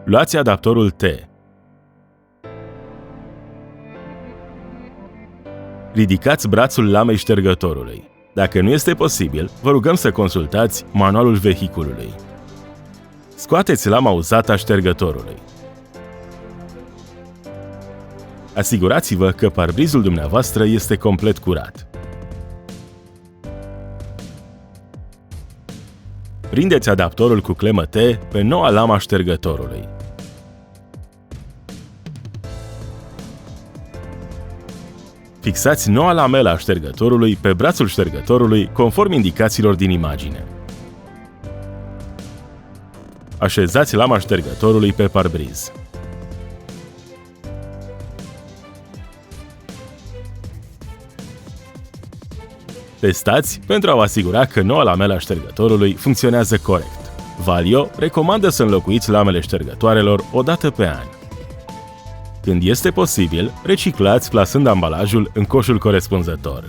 Luați adaptorul T. Ridicați brațul lamei ștergătorului. Dacă nu este posibil, vă rugăm să consultați manualul vehiculului. Scoateți lama uzată a ștergătorului. Asigurați-vă că parbrizul dumneavoastră este complet curat. Prindeți adaptorul cu clemă T pe noua lamă a ștergătorului. Fixați noua lamelă a ștergătorului pe brațul ștergătorului conform indicațiilor din imagine. Așezați lama ștergătorului pe parbriz. Testați pentru a vă asigura că noua lamelă a ștergătorului funcționează corect. Valio recomandă să înlocuiți lamele ștergătoarelor o dată pe an. Când este posibil, reciclați plasând ambalajul în coșul corespunzător.